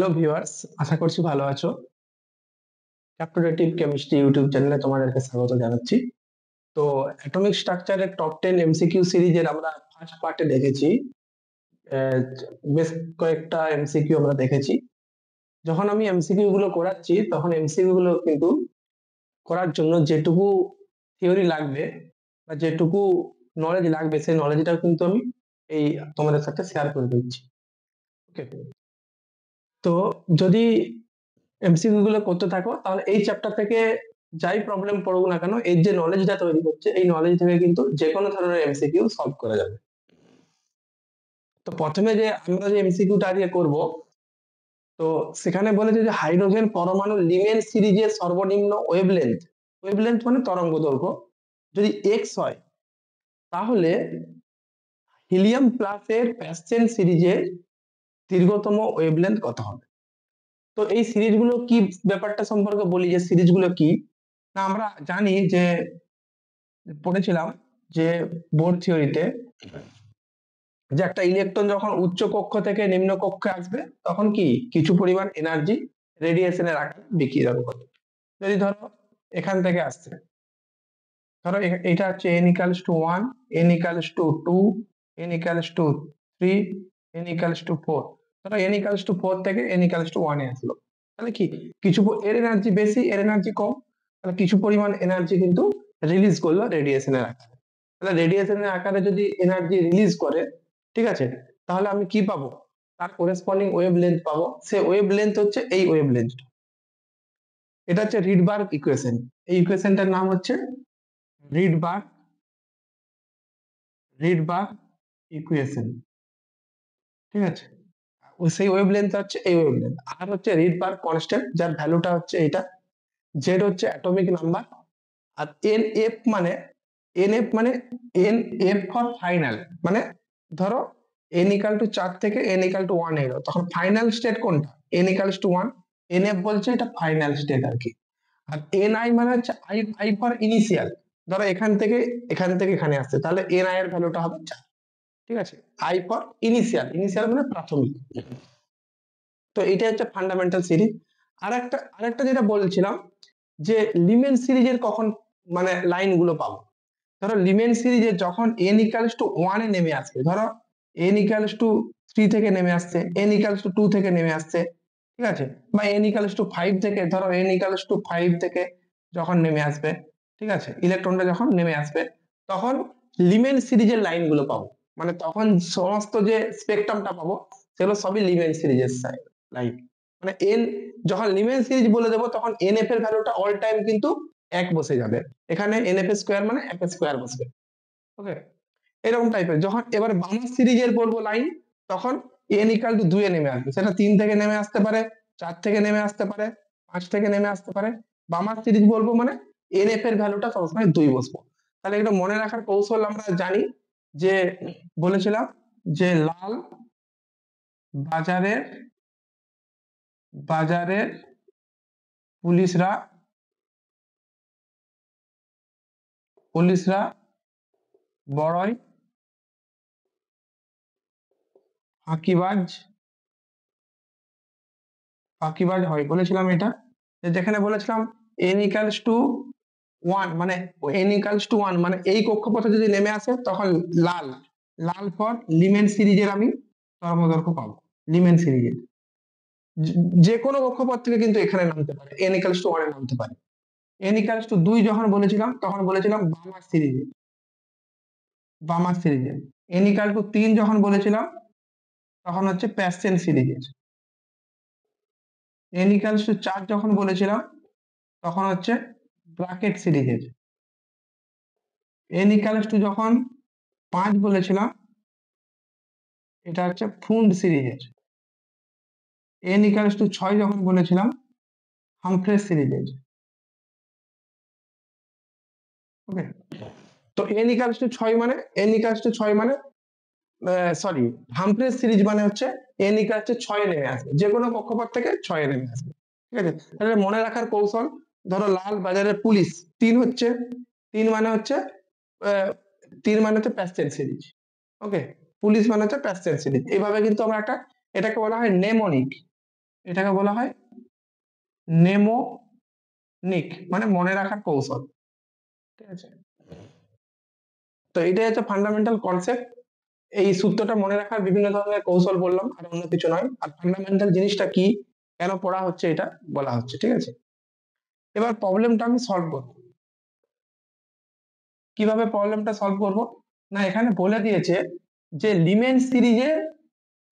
Hello viewers, আশা করছি ভালো আছো। ক্যাপটিভেটিভ কেমিস্ট্রি ইউটিউব চ্যানেলে তোমাদেরকে স্বাগত জানাচ্ছি। তো অ্যাটমিক স্ট্রাকচারের টপ 10 এমসিকিউ সিরিজের আমরা ফার্স্ট পার্টে দেখেছি। আহ, বেশ কয়েকটা এমসিকিউ আমরা দেখেছি। যখন আমি এমসিকিউ গুলো করাচ্ছি তখন এমসিকিউ গুলো কিন্তু করার জন্য যেটুকু থিওরি লাগবে বা যেটুকু নলেজ লাগবে সেই নলেজটাও কিন্তু আমি এই তোমাদের সাথে শেয়ার করে দিচ্ছি। ওকে, তো যদি এমসিকিউ গুলো করতে থাকো তাহলে এই চ্যাপ্টার থেকে যাই প্রবলেম পড়ুক না কেন, এর যে নলেজটা তৈরি হচ্ছে এই নলেজ থেকে কিন্তু যে কোনো ধরনের এমসিকিউ সলভ করা যাবে। তো প্রথমে যে আমরা যে এমসিকিউটা আজকে করব, তো সেখানে বলেছে যে হাইড্রোজেন পরমাণু লিমেন সিরিজের সর্বনিম্ন ওয়েভলেন্থ, ওয়েভলেন্থ মানে তরঙ্গ দৈর্ঘ্য, যদি এক্স হয় তাহলে হিলিয়াম প্লাসের প্যাসচেন সিরিজের দীর্ঘতম ওয়েভলেন্থ কত হবে। তো এই সিরিজগুলো কি ব্যাপারটা সম্পর্কে বলি, যে সিরিজগুলো কি না আমরা জানি, যে পড়েছিলাম যে বোর থিওরিতে, যে একটা ইলেকট্রন যখন উচ্চ কক্ষ থেকে নিম্ন কক্ষে আসবে তখন কি কিছু পরিমাণ এনার্জি রেডিয়েশনের আকারে বিকিরণ করে। যদি ধরো এখান থেকে আসছে, ধরো এটা হচ্ছে n equals two 1, n equals two 2, n equals two 3, n equals two 4। ধরো n ইকালস টু 4 থেকে n ইকালস টু 1 এ আসলো, তাহলে কি কিছু এর এনার্জি বেশি এর এনার্জি কম, তাহলে কিছু পরিমাণ এনার্জি কিন্তু রিলিজ করলো রেডিয়েশনের আকারে। তাহলে রেডিয়েশনের আকারে যদি এনার্জি রিলিজ করে, ঠিক আছে, তাহলে আমি কি পাবো, তার করেসপন্ডিং ওয়েভ লেন্থ পাবো। সে ওয়েভ লেন্থ হচ্ছে এই ওয়েভ লেন্থ। এটা হচ্ছে রিডবার্গ ইকুয়েশন। এই ইকুয়েশনটার নাম হচ্ছে রিডবার্গ রিডবার্গ ইকুয়েশন, ঠিক আছে। সেই ওয়েভ লেন্থ হচ্ছে এই ওয়েভ লেন্থ, আর হচ্ছে রিডবার্গ কনস্ট্যান্ট যার ভ্যালুটা হচ্ছে এটা। জেড হচ্ছে অ্যাটমিক নাম্বার, আর এন এফ মানে এন এফ ফর ফাইনাল, মানে ধরো এন ইকাল টু 4 থেকে এন ইকাল টু 1 এলো, তখন ফাইনাল স্টেট কোনটা, N equals two 1। N F বলছে এটা ফাইনাল স্টেট আর কি। আর এন আই মানে হচ্ছে আই আই ফর ইনিশিয়াল, ধরো এখান থেকে এখানে আসছে, তাহলে এন আই এর ভ্যালুটা হবে 4, ঠিক আছে। আই ফর ইনিশিয়াল, ইনিশিয়াল মানে প্রাথমিক। তো এটা হচ্ছে ফান্ডামেন্টাল সিরিজ। আরেকটা যেটা বলছিলাম, যে লিমেন সিরিজের কখন মানে লাইন গুলো পাবো। ধরো লিমেন সিরিজে যখন এন ইকালস টু 1 এ নেমে আসবে, ধরো এন ইকালস টু 3 থেকে নেমে আসছে, এন ইকালস টু 2 থেকে নেমে আসছে, ঠিক আছে, বা এন ইকালস টু 5 থেকে, ধরো এন ইকালস টু 5 থেকে যখন নেমে আসবে, ঠিক আছে, ইলেকট্রনটা যখন নেমে আসবে, তখন লিমেন সিরিজের লাইন গুলো পাবো। মানে তখন সমস্ত যে স্পেকট্রামটা পাবো সেগুলো সবই লিমেন সিরিজের লাইন। মানে এন যখন লিমেন সিরিজ বলে দেবো তখন এন এফ এর ভ্যালুটা অল টাইম কিন্তু 1 বসে যাবে, এখানে এন এফ স্কোয়ার মানে 1 স্কোয়ার বসবে। ওকে, এরকম টাইপের। যখন এবার বামার সিরিজের বলবো লাইন, তখন এন ইকাল টু 2 এ নেমে আসবে, সেটা 3 থেকে নেমে আসতে পারে, 4 থেকে নেমে আসতে পারে, 5 থেকে নেমে আসতে পারে। বামার সিরিজ বলবো মানে এন এফ এর ভ্যালুটা সবসময় 2 বসবো। তাহলে এটা মনে রাখার কৌশল আমরা জানি, যে বলেছিলাম যে লাল বাজারের বাজারের পুলিশরা পুলিশরা বড়ই ফাঁকিবাজ ফাঁকিবাজ হয় বলেছিলাম এটা। যেখানে বলেছিলাম এন ইকালস টু 1 মানে মানে এই কক্ষপথে যদি নেমে আসে তখন লাল লাল ফর লিমেন সিরিজের আমি তরঙ্গদৈর্ঘ্য পাবো। লিমেন সিরিজের যে কোনো কক্ষপথ থেকে কিন্তু এখানে নামতে পারে, এন ইকালস টু 1 এ নামতে পারে। এন ইকালস টু 2 যখন বলেছিলাম তখন বলেছিলাম বামার সিরিজের। এন ইকাল টু 3 যখন বলেছিলাম তখন হচ্ছে প্যাসচেন সিরিজের। এন ইকালস টু 4 যখন বলেছিলাম তখন হচ্ছে ব্রাকেট সিরিজের। এন ইকালস টু যখন 5 বলেছিলাম এটা হচ্ছে ফুন্ড সিরিজের। এন ইকালস টু 6 যখন বলেছিলাম হামফ্রেস সিরিজের। ওকে, তো এন ইকালস টু 6 মানে সরি, হামফ্রেস সিরিজ মানে হচ্ছে এন ইকালস টু 6 এ নেমে আসবে, যে কোনো কক্ষপথ থেকে 6 এ নেমে আসবে, ঠিক আছে। তাহলে মনে রাখার কৌশল, ধরো লাল বাজারের পুলিশ 3 হচ্ছে, 3 মানে হচ্ছে আহ, 3 মানে হচ্ছে প্যাসচেন সিরিজ। ওকে, পুলিশ মানে হচ্ছে প্যাসচেন সিরিজ। এইভাবে কিন্তু আমরা এটাকে বলা হয় নেমোনিক, এটাকে বলা হয় নেমোনিক, মানে মনে রাখার কৌশল। ঠিক আছে, তো এটাই হচ্ছে ফান্ডামেন্টাল কনসেপ্ট। এই সূত্রটা মনে রাখার বিভিন্ন ধরনের কৌশল বললাম, আর অন্য কিছু নয়। আর ফান্ডামেন্টাল জিনিসটা কি, কেন পড়া হচ্ছে, এটা বলা হচ্ছে। ঠিক আছে, এবার প্রবলেমটা আমি সলভ করব। কিভাবে প্রবলেমটা সলভ করব, না এখানে বলে দিয়েছে যে লিমেন সিরিজে,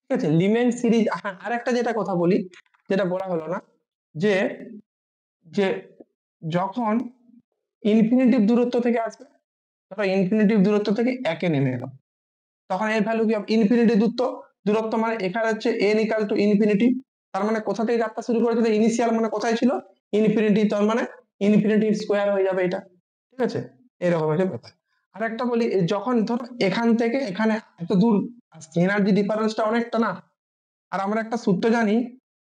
ঠিক আছে, লিমেন সিরিজ। হ্যাঁ, আর একটা যেটা কথা বলি, যেটা বলা হলো না, যে যে যখন ইনফিনিটিভ দূরত্ব থেকে আসবে, ধরো ইনফিনিটিভ দূরত্ব থেকে একে নেমে এলো, তখন এর ভ্যালু কি হবে? ইনফিনিটি দূরত্ব মানে এখানে হচ্ছে এন ইকাল টু ইনফিনিটি। তার মানে কোথা থেকে যাত্রা শুরু করেছিল? ইনিশিয়াল মানে কোথায় ছিল? ইনফিনিটি। তার মানে ইনফিনিটি স্কোয়ার হয়ে যাবে এটা। ঠিক আছে, এরকম একটা ব্যাপার। আর একটা বলি, যখন ধরো এখান থেকে এখানে এত দূর আসছে, এনার্জি ডিফারেন্সটা অনেকটা না। আর আমরা একটা সূত্র জানি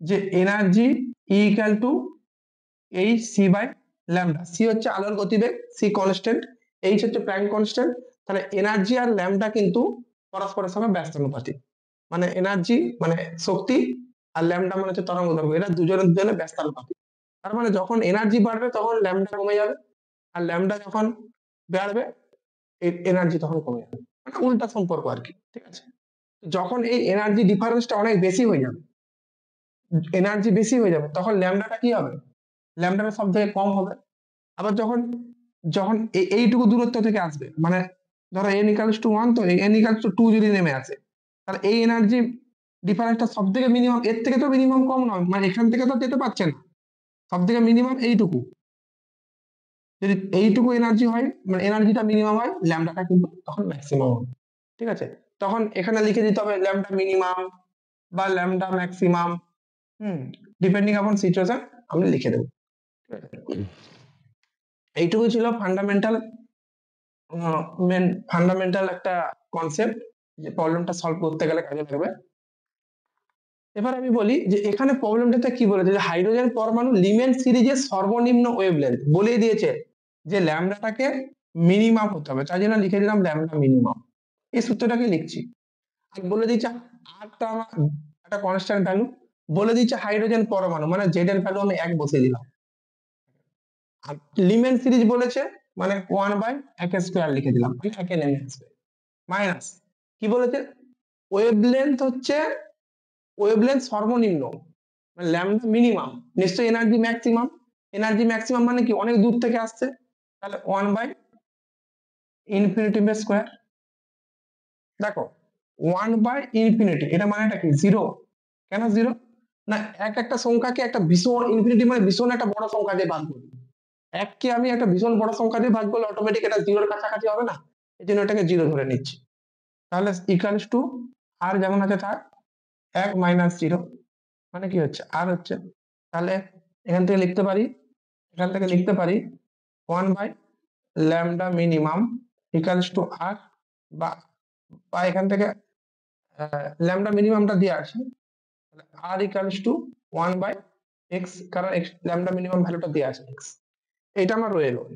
যে energy equal to H C by lambda. C হচ্ছে আলোর গতিবেগ, সি কনস্ট্যান্ট, এইচ হচ্ছে প্ল্যাঙ্ক কনস্ট্যান্ট। তাহলে এনার্জি আর ল্যামডা কিন্তু পরস্পরের সঙ্গে ব্যস্তানুপাতিক। মানে এনার্জি মানে শক্তি, আর ল্যামডা মানে হচ্ছে তরঙ্গ দৈর্ঘ্য, এরা দুজনের জন্য ব্যস্তানুপাতিক। তার মানে যখন এনার্জি বাড়বে তখন ল্যামডা কমে যাবে, আর ল্যামডা যখন বাড়বে এনার্জি তখন কমে যাবে, মানে উল্টা সম্পর্ক আর কি। ঠিক আছে, যখন এই এনার্জি ডিফারেন্সটা অনেক বেশি হয়ে যাবে, এনার্জি বেশি হয়ে যাবে, তখন ল্যামডাটা কি হবে? ল্যামডাটা সব থেকে কম হবে। আবার যখন যখন এইটুকু দূরত্ব থেকে আসবে, মানে ধরো এন ইকালস টু ওয়ান, তো এন ইকালস টু টু যদি নেমে আসে, তাহলে এই এনার্জি ডিফারেন্সটা সব থেকে মিনিমাম, এর থেকে তো মিনিমাম কম নয়, মানে এখান থেকে তো যেতে পারছে না, সব থেকে মিনিমাম এইটুকু। যদি এইটুকু এনার্জি হয়, মানে এনার্জিটা মিনিমাম হয়, ল্যামডাটা কিন্তু তখন ম্যাক্সিমাম হবে। ঠিক আছে, তখন এখানে লিখে দিতে হবে ল্যামডা মিনিমাম বা ল্যামডা ম্যাক্সিমাম, ডিপেন্ডিং আপন সিচুয়েশন আমি লিখে দেবো। এইটুকু ছিল ফান্ডামেন্টাল, মেন ফান্ডামেন্টাল একটা কনসেপ্ট, যে প্রবলেমটা সলভ করতে গেলে কাজে লাগবে। এবার আমি বলি যে এখানে প্রবলেমটাতে কি বলেছে, যে হাইড্রোজেন পরমাণু লিমেন সিরিজের সর্বনিম্ন ওয়েভলেন্থ বলে দিয়েছে যে ল্যামডাটাকে মিনিমাম হতে হবে, তাই জন্য লিখে দিলাম ল্যামডা মিনিমাম। এই সূত্রটাকে লিখছি। আর বলে দিচ্ছে আরটা আমার একটা কনস্ট্যান্ট ভ্যালু, বলে দিচ্ছে হাইড্রোজেন পরমাণু, মানে জেড এর ভ্যালু আমি 1 বসিয়ে দিলাম। আর লিমেন সিরিজ বলেছে মানে 1/1² লিখে দিলাম, একে নেমে আসবে। মাইনাস কি বলেছে, ওয়েভলেন্থ হচ্ছে ওয়েভলেন্থ সর্বনিম্ন, মানে ল্যামডা মিনিমাম, নিশ্চয়ই এনার্জি ম্যাক্সিমাম। এনার্জি ম্যাক্সিমাম মানে কি অনেক দূর থেকে আসছে, তাহলে 1/∞² দেখো 1/∞, এটা মানেটা কি? জিরো। কেন জিরো? না একটা সংখ্যাকে একটা ভীষণ ইনফিনিটি মানে ভীষণ একটা বড় সংখ্যা দিয়ে ভাগ করি, এককে আমি একটা ভীষণ বড় সংখ্যা দিয়ে ভাগ করলে অটোমেটিক এটা জিরোর কাছাকাছি হবে না, এই জন্য এটাকে জিরো ধরে নিচ্ছি। তাহলে ইকুয়ালস টু আর যেমন আছে থাক, 1 - 0, মানে কি হচ্ছে আর হচ্ছে। তাহলে এখান থেকে লিখতে পারি, এখান থেকে লিখতে পারি 1/λ মিনিমাম ইকুয়ালস টু আর, বা বা এখান থেকে ল্যামডা মিনিমামটা দিয়ে আসে, আর ইকুয়ালস টু 1/x, কারণ ল্যামডা মিনিমাম ভ্যালুটা দিয়ে আছে x। এটা আমার রয়ে গেল।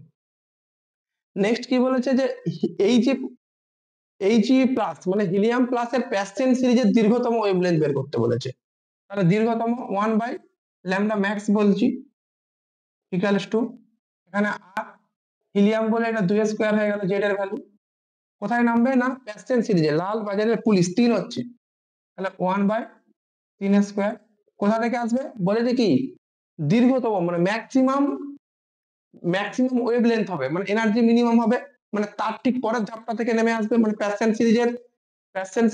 নেক্সট কি বলেছে, যে এইচই প্লাস মানে হিলিয়াম প্লাস এর প্যাসচেন সিরিজের দীর্ঘতম ওয়েভলেন্থ বের করতে বলেছে। তাহলে দীর্ঘতম 1/λ ম্যাক্স বলছি ইকুয়ালস টু, এখানে আর হিলিয়াম বলে এটা 2 স্কোয়ার হয়ে গেল, জেড এর ভ্যালু কোথায় নামবে? না প্যাসচেন সিরিজে, লাল বাজারের পুলিশ 3 হচ্ছে, তাহলে 1/3² কোথা থেকে আসবে বলেছে কি? দীর্ঘতম মানে ম্যাক্সিমাম ওয়েভলেন্থ হবে, মানে এনার্জি মিনিমাম হবে, মানে তার ঠিক পরের ধাপটা থেকে নেমে আসবে। মানে প্যাসচেন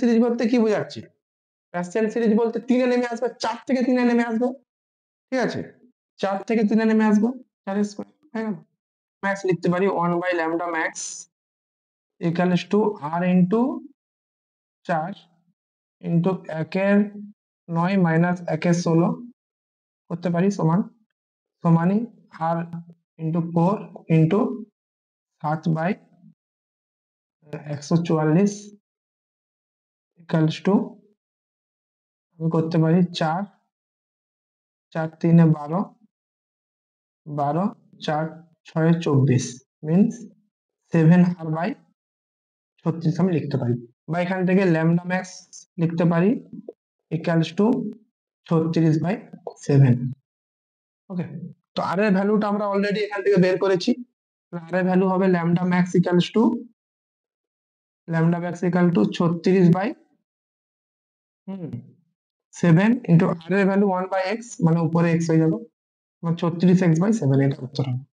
সিরিজ বলতে কি বোঝাচ্ছি? প্যাসচেন সিরিজ বলতে 3 এ নেমে আসবে, 4 থেকে 3 এ নেমে আসবে। ঠিক আছে, 4 থেকে 3 এ নেমে আসবে, 4 স্কয়ার হয়ে গেল। ম্যাক্স লিখতে পারি 1/λ max equals to R into 4 into 1/9 minus 1/16 করতে পারি সমান সমানই r into 4 into 7/144 equals to, আমি করতে পারি 4 4 3 12 12 4 6 24 মিনস 7r/36 আমি লিখতে পারি। বা এখান থেকে ল্যামডা ম্যাক্স লিখতে পারি ইকুয়ালস টু 36/7। ওকে, তো আর এর ভ্যালুটা আমরা অলরেডি এখান থেকে বের করেছি। আর এর ভ্যালু হবে lambda max equals to 36/7 into r এর ভ্যালু 1/x, মানে উপরে x হয়ে যাবে, 36x/7, এটা উত্তর হবে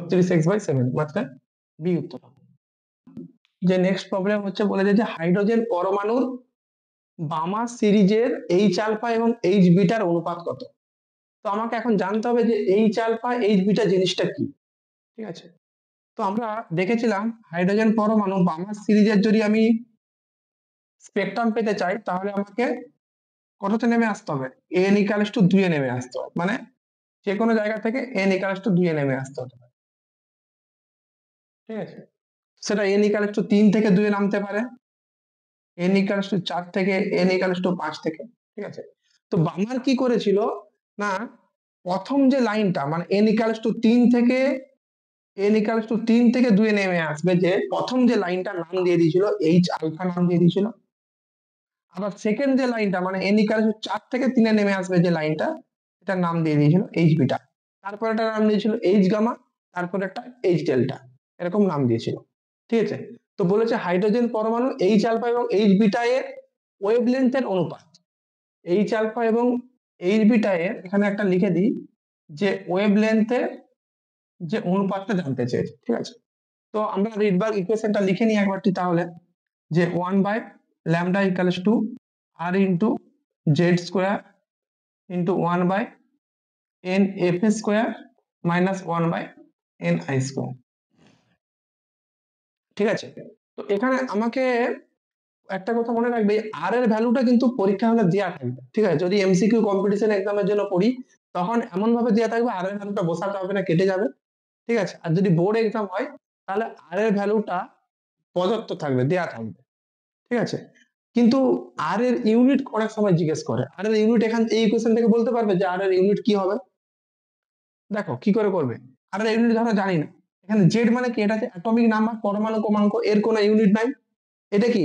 36x/7, মানে বি উত্তর হবে। যে নেক্সট প্রবলেম হচ্ছে, বলে যে হাইড্রোজেন পরমাণুর বামা সিরিজের এইচ আলফা এবং এইচ বিটার অনুপাত কত। তো আমাকে এখন জানতে হবে যে এইচ আলফা এইচ বিটা জিনিসটা কি। ঠিক আছে, তো আমরা দেখেছিলাম হাইড্রোজেন পরমাণু বামা সিরিজের যদি আমি স্পেকট্রাম পেতে চাই, তাহলে আমাকে কততে নেমে আসতে হবে, এন ইকালস টু 2 এ নেমে আসতে হবে, মানে যে কোনো জায়গা থেকে এন ইকালস টু 2 এ নেমে আসতে হবে। ঠিক আছে, সেটা এন ইকালস টু 3 থেকে 2 এ নামতে পারে, এন ইকালস টু 4 থেকে, এন ইকালস টু 5 থেকে। ঠিক আছে, তো বামার কি করেছিল না, প্রথম যে লাইনটা মানে এন ইকালস টু 3 থেকে, এন ইকালস টু 3 থেকে 2 এ নেমে আসবে, যে প্রথম যে লাইনটা নাম দিয়ে দিয়েছিল এইচ আলফা নাম দিয়ে দিয়েছিল। আবার সেকেন্ড যে লাইনটা মানে এন ইকালস টু 4 থেকে 3 এ নেমে আসবে যে লাইনটা, এটার নাম দিয়ে দিয়েছিল এইচ বিটা। তারপর একটা নাম দিয়েছিল এইচ গামা, তারপর একটা এইচ ডেল্টা, এরকম নাম দিয়েছিল। ঠিক আছে, তো বলেছে হাইড্রোজেন পরমাণু এইচ আলফা এবং এইচ বিটা এর ওয়েভলেন্থের অনুপাত। এইচ আলফা এবং এইচ বিটা এর এখানে একটা লিখে দিই যে ওয়েভলেন্থের যে অনুপাতটা জানতে চেয়েছে। ঠিক আছে, তো আমরা রিডবার্গ ইকুয়েশনটা লিখে নিই একবারটি তাহলে, যে 1/λ equals to R into Z square into 1/n f square minus 1/ni square. ঠিক আছে, তো এখানে আমাকে একটা কথা মনে রাখবে, আর এর ভ্যালুটা কিন্তু পরীক্ষা হলে দেওয়া থাকবে। ঠিক আছে, যদি এমসিকিউ কম্পিটিশন এক্সামের জন্য পড়ি, তখন এমন ভাবে দেওয়া থাকবে আর এর ভ্যালুটা বসাতে হবে না, কেটে যাবে। ঠিক আছে, আর যদি বোর্ড এক্সাম হয়, তাহলে আর এর ভ্যালুটা প্রদত্ত থাকবে, দেওয়া থাকবে। ঠিক আছে, কিন্তু আর এর ইউনিট অনেক সময় জিজ্ঞেস করে, আর এর ইউনিট এখান এই কোশ্চেন থেকে বলতে পারবে যে আর এর ইউনিট কি হবে। দেখো কি করে করবে, আর এর ইউনিট আমরা জানি না। এখানে জেড মানে কি, এটা হচ্ছে অ্যাটমিক নাম্বার, পরমাণু ক্রমাঙ্ক, এর কোনো ইউনিট নাই। এটা কি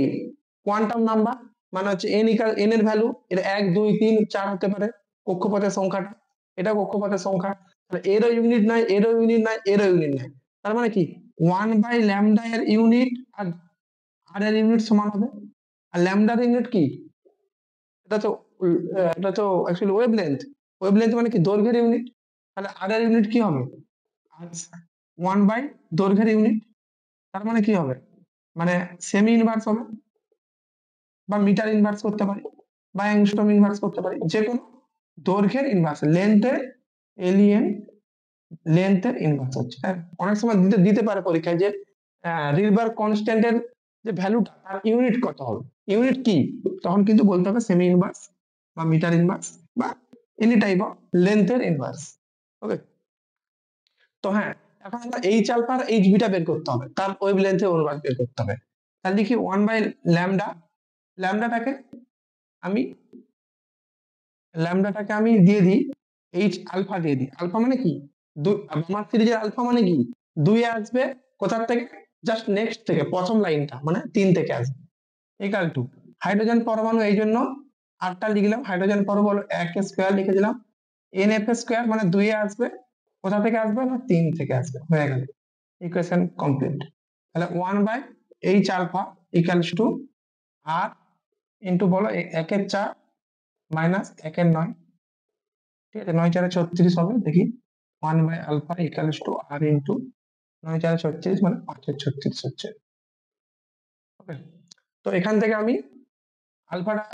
কোয়ান্টাম নাম্বার, মানে হচ্ছে এন ইকাল এন এর ভ্যালু, এটা 1 2 3 4 হতে পারে, কক্ষপথের সংখ্যাটা, এটা কক্ষপথের সংখ্যা। তাহলে এরও ইউনিট নাই, এরও ইউনিট নাই, এরও ইউনিট নাই। তার মানে কি 1/λ এর ইউনিট আর আর এর ইউনিট সমান হবে। আর ল্যামডার ইউনিট কি, এটা তো এটা তো অ্যাকচুয়ালি ওয়েভলেন্থ। ওয়েভলেন্থ মানে কি দৈর্ঘ্যের ইউনিট। তাহলে আর এর ইউনিট কি হবে, 1 বাই দৈর্ঘ্যের ইউনিট। তার মানে কি হবে, মানে সেমি ইনভার্স হবে, বা মিটার ইনভার্স করতে পারি, বা অ্যাংস্ট্রম ইনভার্স করতে পারি, যে কোনো দৈর্ঘ্যের ইনভার্স, লেন্থের এলিয়েন লেন্থের ইনভার্স হচ্ছে। হ্যাঁ, অনেক সময় দিতে দিতে পারে পরীক্ষায় যে রিলবার্গ কনস্ট্যান্টের যে ভ্যালুটা তার ইউনিট কত হবে, ইউনিট কি, তখন কিন্তু বলতে হবে সেমি ইনভার্স বা মিটার ইনভার্স বা এনি টাইপ অফ লেন্থের ইনভার্স। ওকে, তো হ্যাঁ, এখন আমরা এইচ আলফা আর এইচ বিটা বের করতে হবে, তার ওয়েভ লেন্থের অনুপাত বের করতে হবে। তাহলে লিখি 1/λ, ল্যামডাটাকে আমি ল্যামডাটাকে আমি দিয়ে দিই এইচ আলফা দিয়ে দিই। আলফা মানে কি, আমার সিরিজের আলফা মানে কি, 2 এ আসবে কোথার থেকে, জাস্ট নেক্সট থেকে, প্রথম লাইনটা মানে 3 থেকে আসবে, ইকাল টু হাইড্রোজেন পরমাণু, এই জন্য আটটা লিখলাম, হাইড্রোজেন পরমাণু 1 স্কোয়ার লিখে দিলাম, এন এফ স্কোয়ার মানে 2 এ আসবে, কোথা থেকে আসবে না 3 থেকে আসবে, হয়ে গেল ইকুয়েশন কমপ্লিট। তাহলে 1/h alpha equals to R into বলো 1/4 মাইনাস 1/9। ঠিক আছে, 9 4 36 হবে, দেখি 1/α ইকুয়ালস টু আর ইন্টু 9 4 36, মানে 5/36 হচ্ছে। ওকে, তো এখান থেকে আমি আলফাটা,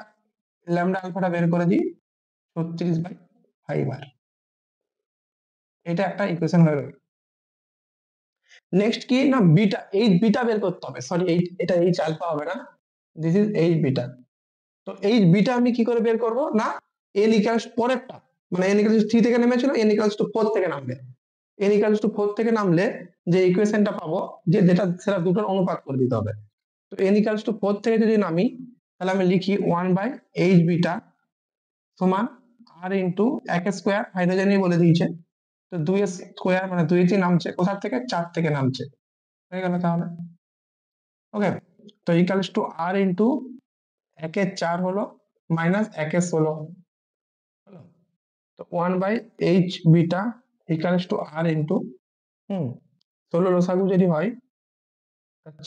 ল্যামডা আলফাটা বের করে দিই 36/5 আর, এটা একটা ইকুয়েশন হয়ে গেল। নেক্সট কি না, বিটা, এইচ বিটা বের করতে হবে, সরি এটা এইচ আলফা হবে না, দিস ইজ এইচ বিটা। তো এইচ বিটা আমি কি করে বের করব না, এন ইকুয়ালস পরেরটা, মানে এন ইকুয়ালস 3 থেকে নেমেছিল, এন ইকুয়ালস টু 4 থেকে নামবে, এন ইকুয়ালস টু 4 থেকে নামলে যে ইকুয়েশনটা পাবো, যে যেটা সেটা দুটোর অনুপাত করে দিতে হবে। তো এন ইকুয়ালস টু 4 থেকে যদি নামি, তাহলে আমি লিখি 1/h বিটা সমান আর ইন্টু 1 স্কোয়ার, হাইড্রোজেনই বলে দিয়েছে, তো 2 স্কোয়ার মানে 2 টি নামছে কোথা থেকে, 4 থেকে নামছে, হয়ে গেল তাহলে। ওকে, তো ইকুয়ালস টু আর ইন্টু 1/4 হলো minus 1/16 1 by H beta equals to R into 16 লসাগু যদি হয়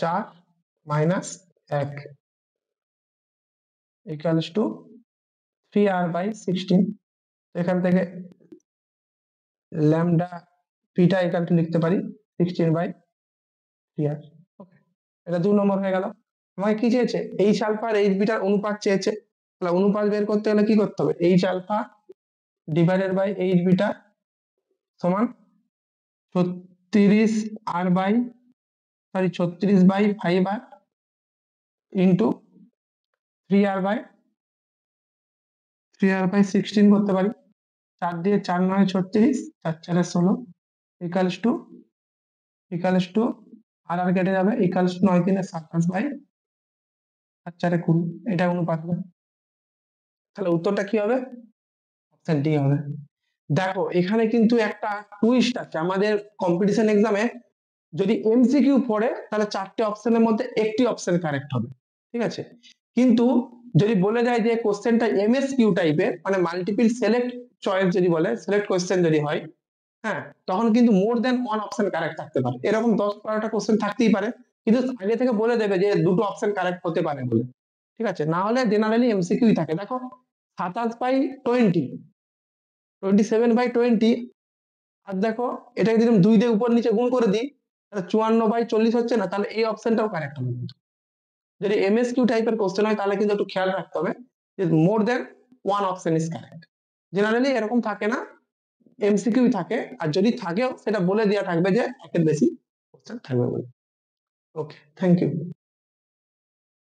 4 minus 1 equals to 3r by 16। এখান থেকে ল্যামডা পিটা ইকুয়াল টু লিখতে পারি 16 বাই 3r। ওকে, এটা 2 নম্বর হয়ে গেল। আমাকে কি চেয়েছে? এইচ আলফা আর এইচ বিটার অনুপাত চেয়েছে। তাহলে অনুপাত বের করতে গেলে কি করতে হবে? H alpha divided by H beta সমান 36 আর by 5r into 3r by 16 করতে পারি। 4 দিয়ে 4 9 36, 4 4 16 ইকুয়ালস টু আর আর কেটে যাবে ইকুয়ালস টু 9 3 27 বাই 4 4 20। এটা অনুপাত হবে। তাহলে উত্তরটা কি হবে? অপশন ডি হবে। দেখো এখানে কিন্তু একটা টুইস্ট আছে। আমাদের কম্পিটিশন এক্সামে যদি এমসিকিউ পড়ে তাহলে 4টে অপশনের মধ্যে একটি অপশন কারেক্ট হবে, ঠিক আছে? কিন্তু যদি বলে যায় যে কোশ্চেনটা এমএসকিউ টাইপের, মানে মাল্টিপল সিলেক্ট চয়েস যদি বলে, সিলেক্ট কোশ্চেন যদি হয়, হ্যাঁ, তখন কিন্তু মোর দেন ওয়ান অপশন কারেক্ট থাকতে পারে। এরকম 10-12টা কোশ্চেন থাকতেই পারে, কিন্তু আগে থেকে বলে দেবে যে দুটো অপশন কারেক্ট হতে পারে বলে, ঠিক আছে? না হলে জেনারেলি এমসিকিউই থাকে। দেখো 27/20, আর দেখো এটাকে যদি 2 দিয়ে উপর নিচে গুণ করে দিই তাহলে 54/40 হচ্ছে না? তাহলে এই অপশনটাও কারেক্ট হবে। কিন্তু যদি এমএসকিউ টাইপের কোশ্চেন হয় তাহলে কিন্তু একটু খেয়াল রাখতে হবে যে more than one option is correct. Generally এরকম থাকে না, এমসিকিউ থাকে, আর যদি থাকেও সেটা বলে দেওয়া থাকবে যে একের বেশি কোশ্চেন থাকবে বলে। ওকে, থ্যাংক ইউ।